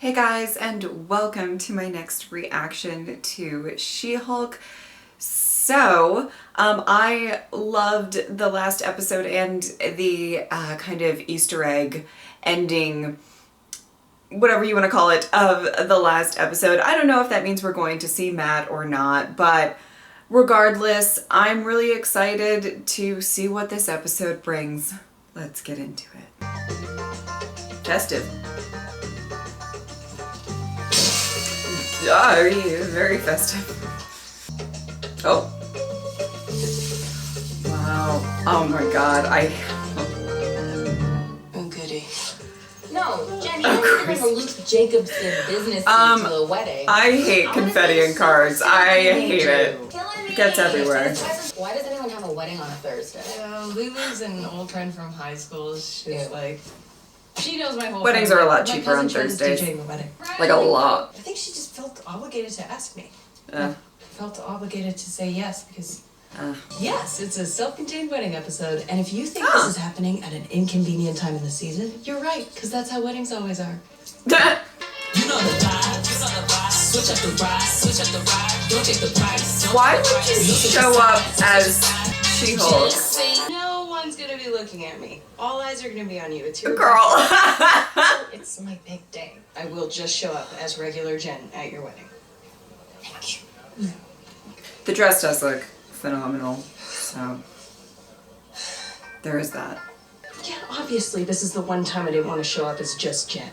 Hey guys, and welcome to my next reaction to She-Hulk. So, I loved the last episode and the kind of Easter egg ending, whatever you want to call it, of the last episode. I don't know if that means we're going to see Matt or not, but regardless, I'm really excited to see what this episode brings. Let's get into it. Festive. Very festive. Oh. Wow. Oh my god, Oh, goody. No, Jen, you don't need to bring a Luke Jacobson business suit to the wedding. I hate confetti and cards. I hate it. It gets everywhere. Why does anyone have a wedding on a Thursday? Lulu's an old friend from high school. She's like, she knows my whole Weddings family. are a lot My cheaper on cousin Jen's Thursdays. DJing the wedding. Like a lot. I think she just felt obligated to ask me. Uh. Felt obligated to say yes because yes, it's a self-contained wedding episode, and if you think this is happening at an inconvenient time in the season, you're right, because that's how weddings always are. You know the vibe, switch up the ride, switch up the ride, don't take the price. Why would you show up as She-Hulk? No one's gonna be looking at me. All eyes are gonna be on you. It's your Girl. It's my big day. I will just show up as regular Jen at your wedding. Thank you. The dress does look phenomenal, so there is that. Yeah, obviously this is the one time I didn't want to show up as just Jen.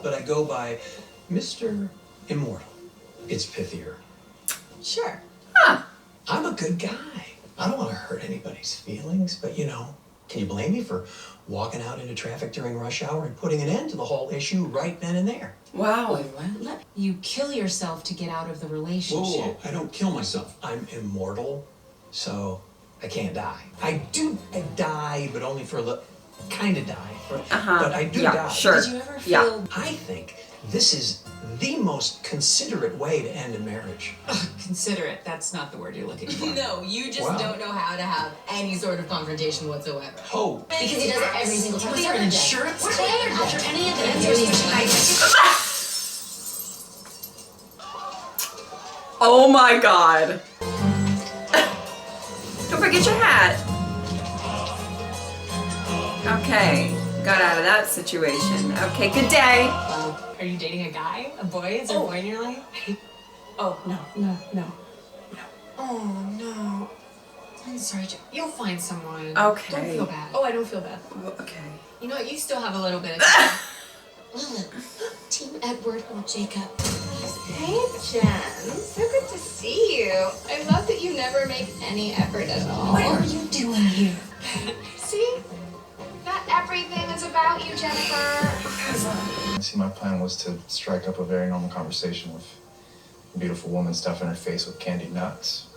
But I go by Mr. Immortal. It's pithier. Sure. Huh. I'm a good guy. I don't want to hurt anybody's feelings, but you know, can you blame me for walking out into traffic during rush hour and putting an end to the whole issue right then and there? Wow. Wait, what? You kill yourself to get out of the relationship. Whoa, I don't kill myself. I'm immortal, so I can't die. I die, but only for a little. Kind of die, but I do die. Sure. Did you ever feel... I think this is the most considerate way to end a marriage. Considerate, that's not the word you're looking for. No, you just Wow. don't know how to have any sort of confrontation whatsoever. Oh. Because he does it every single time. Was there an insurance What's the claim other after Jen? any of the Oh my god. Don't forget your hat. Okay, got out of that situation. Okay, good day. Are you dating a guy? A boy? Is there a boy in your life? Oh, no. Oh, no. I'm sorry, you'll find someone. Okay. Don't feel bad. Oh, I don't feel bad. Okay. You know what? You still have a little bit of time. Team Edward or Jacob. Hey, Jen. So good to see you. I love that you never make any effort at all. What are you doing here? See? Not everything is about you, Jennifer. See, my plan was to strike up a very normal conversation with a beautiful woman stuffing her face with candied nuts.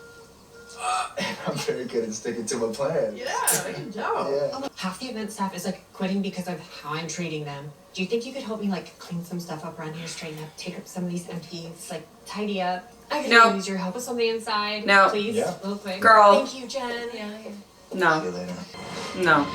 I'm very good at sticking to my plan. Yeah, good job. Yeah. Half the event staff is like quitting because of how I'm treating them. Do you think you could help me like clean some stuff up around here, straighten up, take up some of these empties, like tidy up? I could No. use your help with something inside. No. Please, Yeah. real quick. Girl. Thank you, Jen. Yeah. See No. you later. No.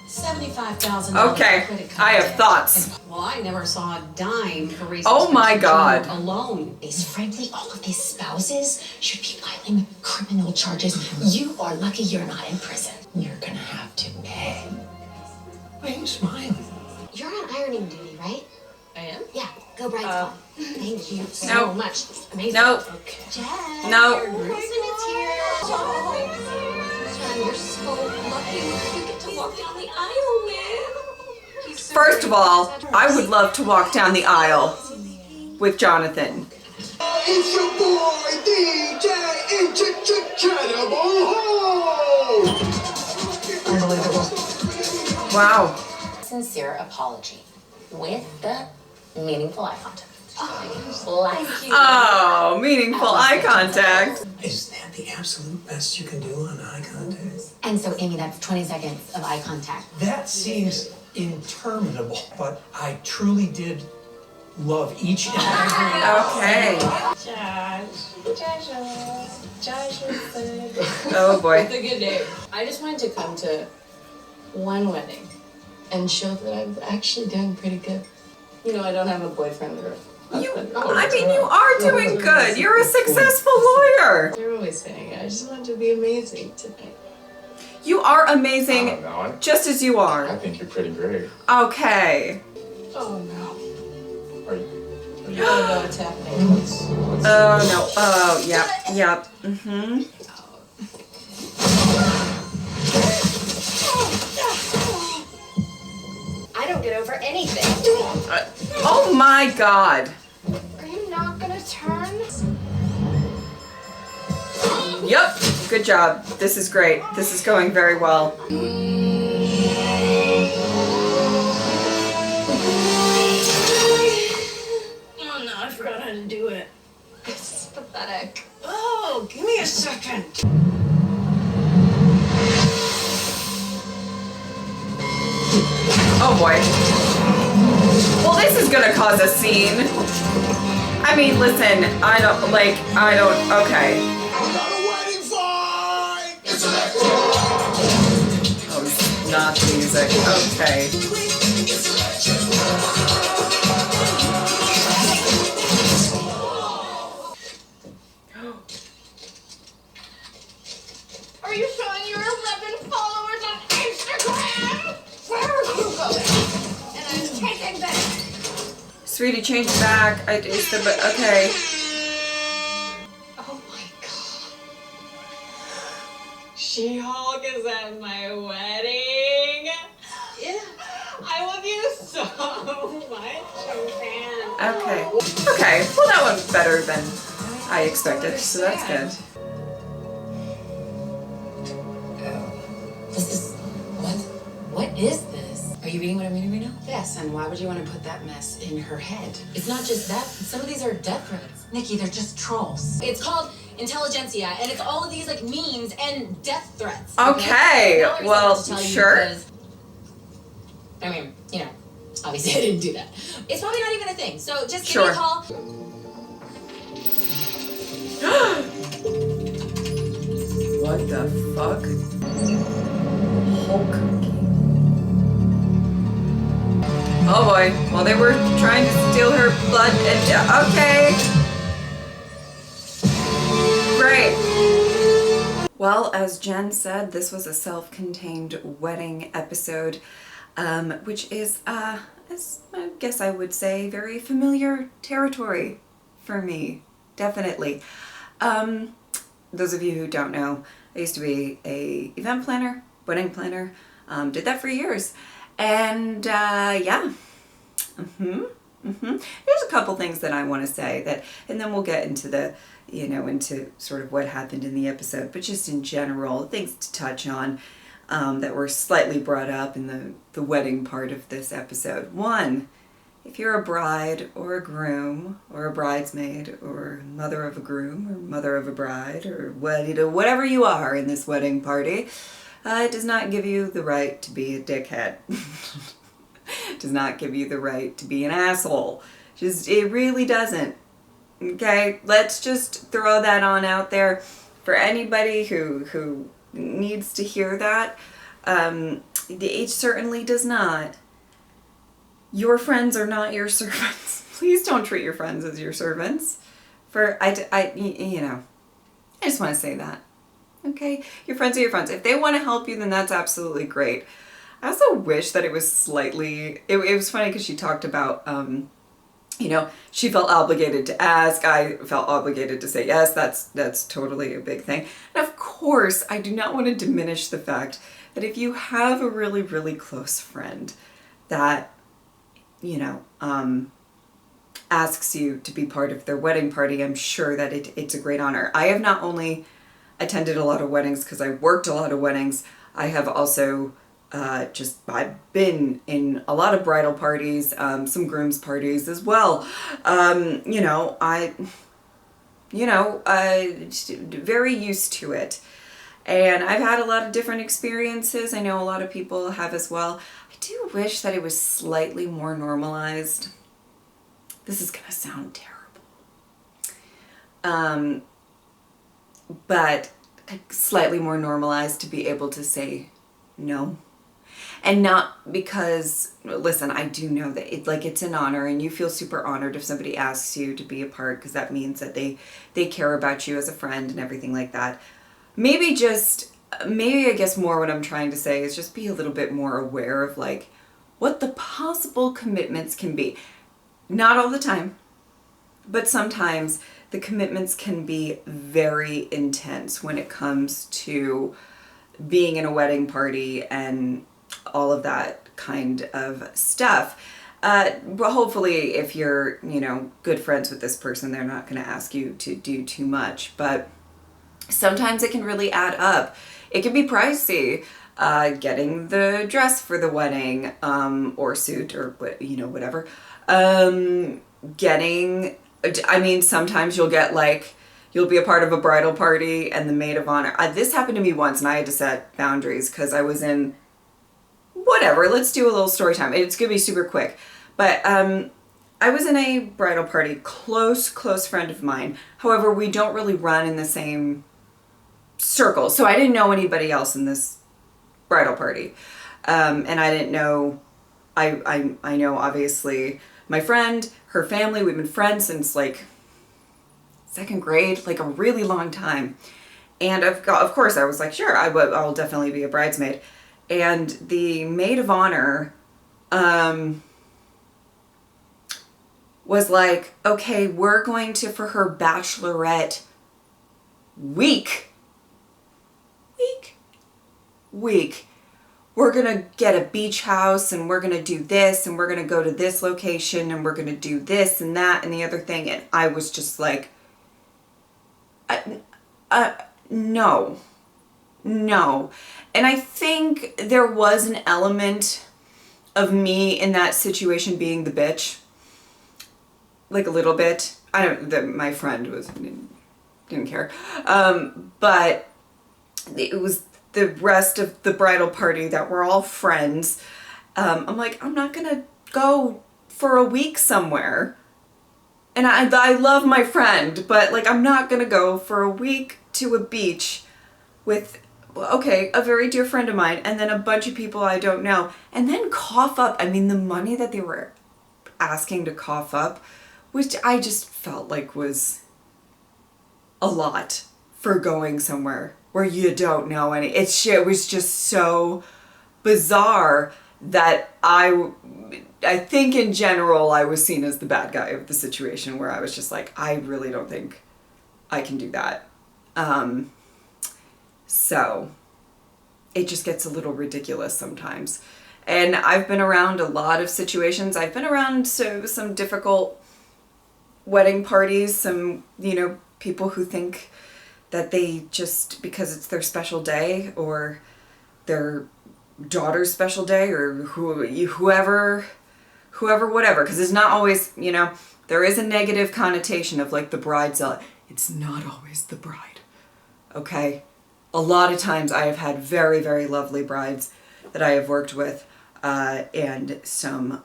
$75,000 Okay, credit card I have debt. thoughts. Well, I never saw a dime for raising Oh my God. alone. Frankly, all of these spouses should be filing criminal charges. You are lucky you're not in prison. You're gonna have to pay. Why are you smiling? You're on ironing duty, right? I am? Yeah, go bride's Thank you so Nope. much. It's amazing. Nope. Okay. Jen, No. your groomsman is here. Jen, you're so lucky. You get to walk down the aisle with. He's so First of great. all, I would love to walk down the aisle with Jonathan. It's your boy, DJ Incredible. Unbelievable. Wow. Sincere apology with the meaningful eye contact. Oh, meaningful eye contact. Is that the absolute best you can do on eye contact? And so, Amy, that's 20 seconds of eye contact. That seems interminable, but I truly did love each and every. Okay. Josh said. Oh boy. It's a good name. I just wanted to come to one wedding and show that I'm actually doing pretty good. You know, I don't have a boyfriend or a husband. I mean, you are doing good. You're a successful lawyer. You're always saying I just want to be amazing tonight. You are I amazing, don't know. just as you I are. think you're pretty great. Okay. Oh no. Are you? I don't know what's happening. Oh no. Oh, yep, yep. Mm-hmm. I don't get over anything. Oh my God. Are you not gonna turn? Yep. Good job. This is great. This is going very well. Oh no, I forgot how to do it. This is pathetic. Oh, give me a second. Oh boy. Well, this is gonna cause a scene. I mean, listen, okay. Oh, it's not the music. Okay. Are you showing your 11 followers on Instagram? Where are you going? And I'm taking this. Sweetie, change back. Okay. Oh my god. She-Hulk is at my wedding. Yeah. I love you so much. I'm a fan. Okay. Okay. Well, that one's better than I expected, so that's good. This is what is this? Are you reading what I'm reading right now? Yes, and why would you want to put that mess in her head? It's not just that. Some of these are death threats. Nikki, they're just trolls. It's called intelligentsia, and it's all of these like memes and death threats. Okay. The only reason I Well, want to tell you sure. because- I mean, you know, obviously I didn't do that. It's probably not even a thing. So just give me Sure. a call. What the fuck? Hulk. Oh boy. Well, they were trying to steal her blood and okay. Great. Well, as Jen said, this was a self-contained wedding episode, which is, as I guess I would say, very familiar territory for me. Definitely. Those of you who don't know, I used to be a event planner, wedding planner, did that for years. And yeah. There's a couple things that I want to say that, and then we'll get into the, into sort of what happened in the episode, but just in general, things to touch on that were slightly brought up in the wedding part of this episode. One, if you're a bride or a groom or a bridesmaid or mother of a groom or mother of a bride or whatever you are in this wedding party, it does not give you the right to be a dickhead. It does not give you the right to be an asshole. It really doesn't. Okay, let's just throw that on out there for anybody who needs to hear that. It certainly does not. Your friends are not your servants. Please don't treat your friends as your servants. I just want to say that. Okay? Your friends are your friends. If they want to help you, then that's absolutely great. I also wish that it was slightly, it was funny because she talked about, she felt obligated to ask. I felt obligated to say yes. That's totally a big thing. And of course, I do not want to diminish the fact that if you have a really, really close friend that, asks you to be part of their wedding party, I'm sure that it's a great honor. I have not only attended a lot of weddings because I worked a lot of weddings, I have also I've been in a lot of bridal parties, some groom's parties as well. I very used to it. And I've had a lot of different experiences. I know a lot of people have as well. I do wish that it was slightly more normalized. This is gonna sound terrible. But slightly more normalized to be able to say no. And not because, listen, I do know that it's an honor, and you feel super honored if somebody asks you to be a part, because that means that they care about you as a friend and everything like that. Maybe I guess more what I'm trying to say is just be a little bit more aware of like what the possible commitments can be. Not all the time, but sometimes the commitments can be very intense when it comes to being in a wedding party and all of that kind of stuff. But hopefully if you're, good friends with this person, they're not going to ask you to do too much. But sometimes it can really add up. It can be pricey, getting the dress for the wedding, or suit, or whatever. Sometimes you'll be a part of a bridal party and the maid of honor. This happened to me once, and I had to set boundaries because I was in, whatever, let's do a little story time. It's going to be super quick. But I was in a bridal party, close friend of mine. However, we don't really run in the same circle. So I didn't know anybody else in this bridal party. And I didn't know, I know obviously my friend, her family, we've been friends since like second grade, like a really long time. And of course I was like, sure, I'll definitely be a bridesmaid. And the maid of honor, was like, okay, we're going to, for her bachelorette week, we're gonna get a beach house, and we're gonna do this, and we're gonna go to this location, and we're gonna do this and that and the other thing. And I was just like, no. And I think there was an element of me in that situation being the bitch, like a little bit. My friend didn't care, but it was the rest of the bridal party that were all friends. I'm like, I'm not gonna go for a week somewhere. And I love my friend, but like, I'm not gonna go for a week to a beach with, okay, a very dear friend of mine, and then a bunch of people I don't know, and then cough up. I mean, the money that they were asking to cough up, which I just felt like was a lot for going somewhere where you don't know any. It was just so bizarre that I think in general I was seen as the bad guy of the situation, where I was just like, I really don't think I can do that. So it just gets a little ridiculous sometimes. And I've been around a lot of situations. I've been around some difficult wedding parties, some, people who think that they just, because it's their special day or their daughter's special day, or whoever, whatever, because it's not always, there is a negative connotation of like the bride zealot. It's not always the bride, okay? A lot of times I have had very, very lovely brides that I have worked with, and some,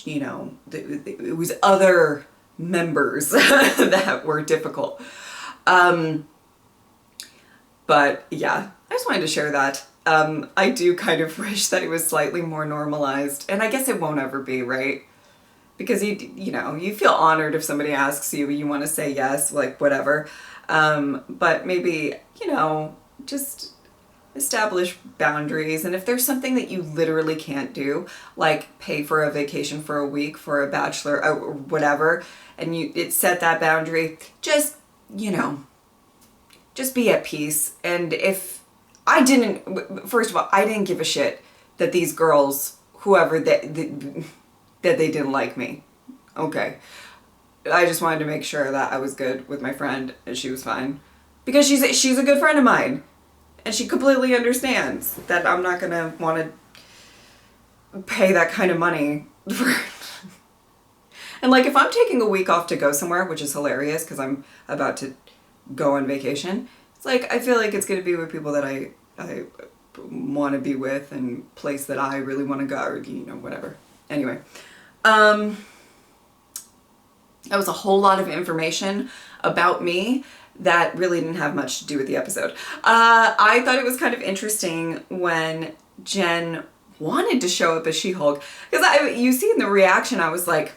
it was other members that were difficult. But yeah, I just wanted to share that. I do kind of wish that it was slightly more normalized, and I guess it won't ever be, right? Because you feel honored if somebody asks you, you want to say yes, like whatever. But maybe, just establish boundaries. And if there's something that you literally can't do, like pay for a vacation for a week for a bachelor or whatever, and it set that boundary, just be at peace. And if first of all, I didn't give a shit that these girls, whoever that they didn't like me. Okay. I just wanted to make sure that I was good with my friend and she was fine. Because she's a good friend of mine. And she completely understands that I'm not going to want to pay that kind of money for... And like, if I'm taking a week off to go somewhere, which is hilarious because I'm about to go on vacation, it's like, I feel like it's going to be with people that I want to be with, and place that I really want to go, or, whatever. Anyway, that was a whole lot of information about me that really didn't have much to do with the episode. I thought it was kind of interesting when Jen wanted to show up as She-Hulk. Because you see in the reaction, I was like,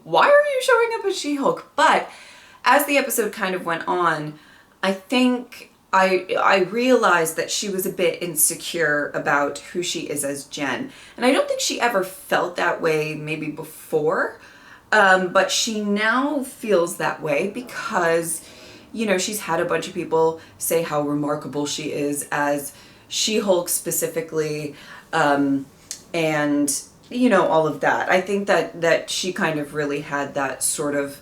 why are you showing up as She-Hulk? But as the episode kind of went on, I think I realized that she was a bit insecure about who she is as Jen. And I don't think she ever felt that way maybe before, but she now feels that way because, you know, she's had a bunch of people say how remarkable she is as She-Hulk specifically, and, you know, all of that. I think that she kind of really had that sort of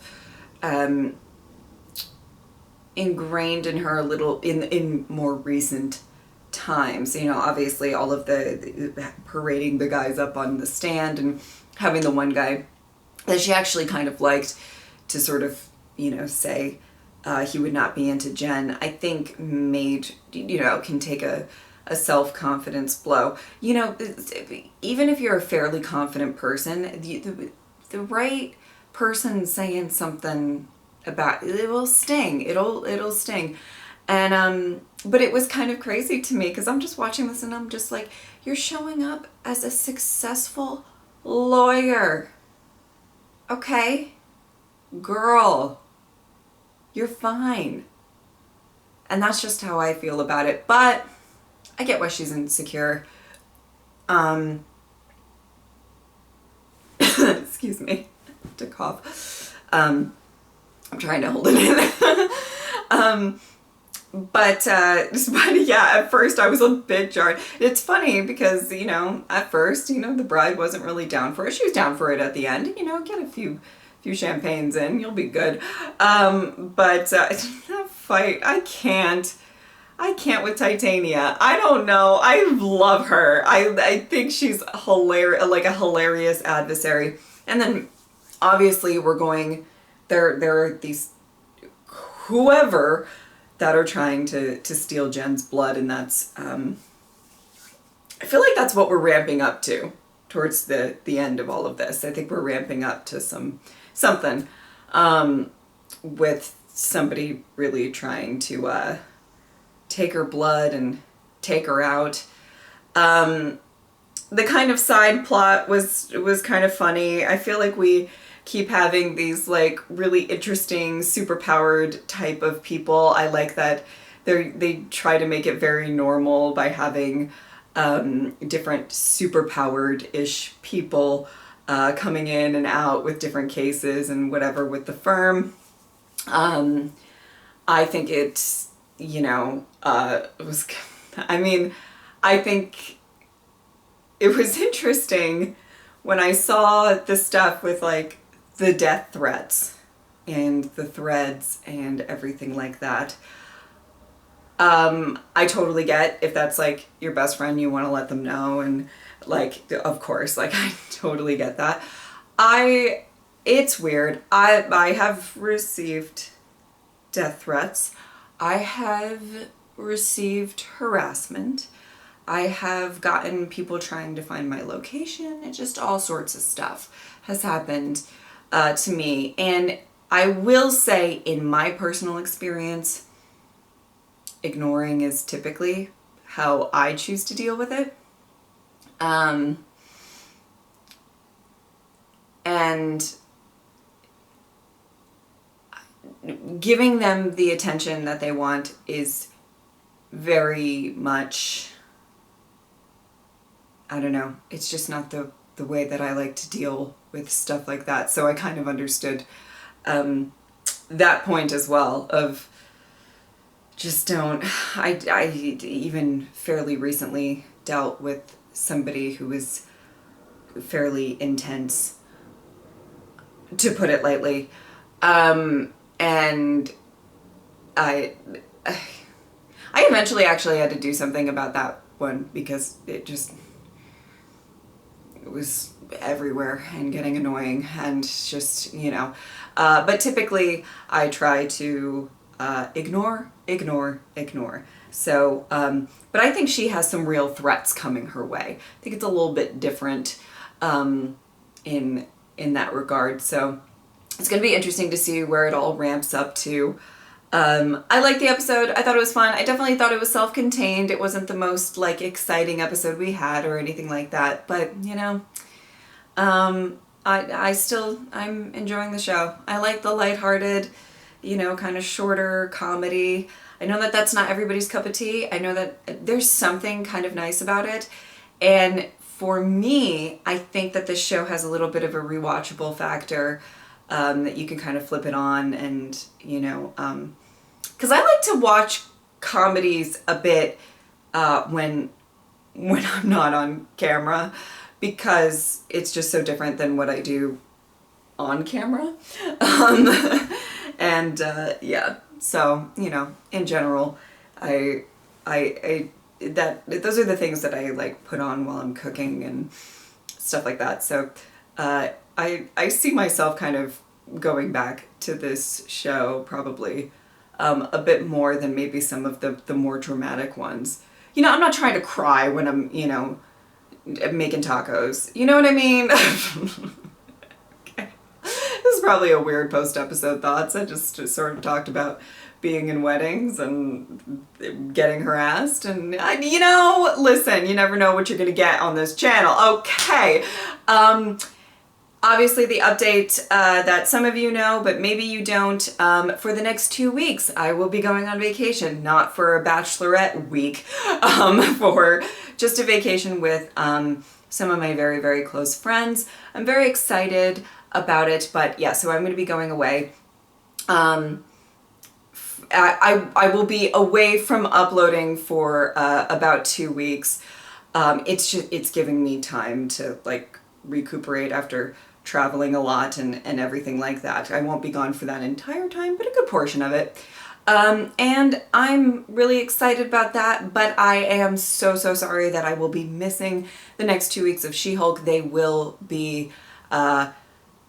ingrained in her a little in more recent times. You know, obviously all of the parading the guys up on the stand and having the one guy that she actually kind of liked to sort of, you know, say he would not be into Jen, I think made, you know, can take a self-confidence blow. You know, even if you're a fairly confident person, the right person saying something about it will sting. It'll sting. And but it was kind of crazy to me because I'm just watching this and I'm just like, you're showing up as a successful lawyer. Okay? Girl, you're fine. And that's just how I feel about it. But I get why she's insecure. Excuse me, to cough. I'm trying to hold it in. But yeah, at first I was a bit jarred. It's funny because, you know, at first, you know, the bride wasn't really down for it. She was down for it at the end. You know, get a few champagnes in, you'll be good. But that fight, I can't with Titania. I don't know. I love her. I think she's hilarious, like a hilarious adversary. And then obviously there are these whoever that are trying to steal Jen's blood, and that's I feel like that's what we're ramping up to towards the end of all of this. I think we're ramping up to something with somebody really trying to take her blood and take her out. The kind of side plot was kind of funny. I feel like we keep having these like really interesting superpowered type of people. I like that they try to make it very normal by having different superpowered-ish people coming in and out with different cases and whatever with the firm. I think it's, you know, I think it was interesting when I saw the stuff with like the death threats and the threads and everything like that. I totally get if that's like your best friend, you want to let them know, and like, of course, like I totally get that. It's weird. I have received death threats. I have received harassment. I have gotten people trying to find my location, and just all sorts of stuff has happened to me. And I will say, in my personal experience, ignoring is typically how I choose to deal with it. And giving them the attention that they want is very much, I don't know, it's just not the way that I like to deal with stuff like that. So I kind of understood that point as well of just don't. I even fairly recently dealt with somebody who was fairly intense, to put it lightly. And I eventually actually had to do something about that one because it was everywhere and getting annoying and just, you know, but typically I try to ignore. So, but I think she has some real threats coming her way. I think it's a little bit different in that regard. So it's going to be interesting to see where it all ramps up to. I liked the episode. I thought it was fun. I definitely thought it was self-contained. It wasn't the most like exciting episode we had or anything like that. But you know, I'm enjoying the show. I like the lighthearted, you know, kind of shorter comedy. I know that that's not everybody's cup of tea. I know that there's something kind of nice about it. And for me, I think that this show has a little bit of a rewatchable factor, that you can kind of flip it on and, you know, because I like to watch comedies a bit when I'm not on camera, because it's just so different than what I do on camera. And yeah, so, you know, in general, those are the things that I like put on while I'm cooking and stuff like that. So I see myself kind of going back to this show probably a bit more than maybe some of the more dramatic ones. You know, I'm not trying to cry when I'm, you know, making tacos. You know what I mean? Okay. This is probably a weird post-episode thoughts. I just sort of talked about being in weddings and getting harassed, and you know, listen, you never know what you're gonna get on this channel. Okay. Obviously the update that some of you know, but maybe you don't, for the next 2 weeks, I will be going on vacation, not for a bachelorette week, for just a vacation with some of my very, very close friends. I'm very excited about it, but yeah, so I'm going to be going away. I will be away from uploading for about 2 weeks. It's giving me time to like recuperate after traveling a lot and everything like that. I won't be gone for that entire time, but a good portion of it. And I'm really excited about that, but I am so sorry that I will be missing the next 2 weeks of She-Hulk. They will be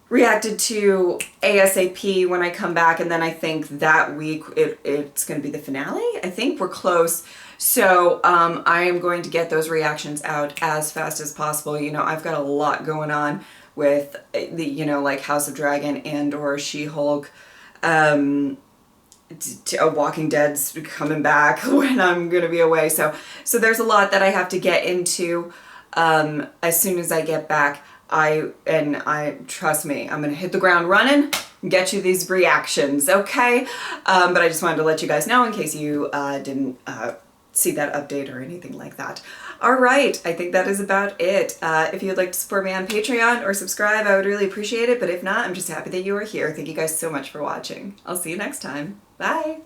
reacted to ASAP when I come back, and then I think that week it's going to be the finale. I think we're close. So I am going to get those reactions out as fast as possible. You know, I've got a lot going on with the, you know, like House of Dragon and or She-Hulk. Walking Dead's coming back when I'm going to be away. So there's a lot that I have to get into as soon as I get back. I trust me, I'm going to hit the ground running and get you these reactions, okay? But I just wanted to let you guys know in case you didn't see that update or anything like that. All right, I think that is about it. If you'd like to support me on Patreon or subscribe, I would really appreciate it. But if not, I'm just happy that you are here. Thank you guys so much for watching. I'll see you next time. Bye.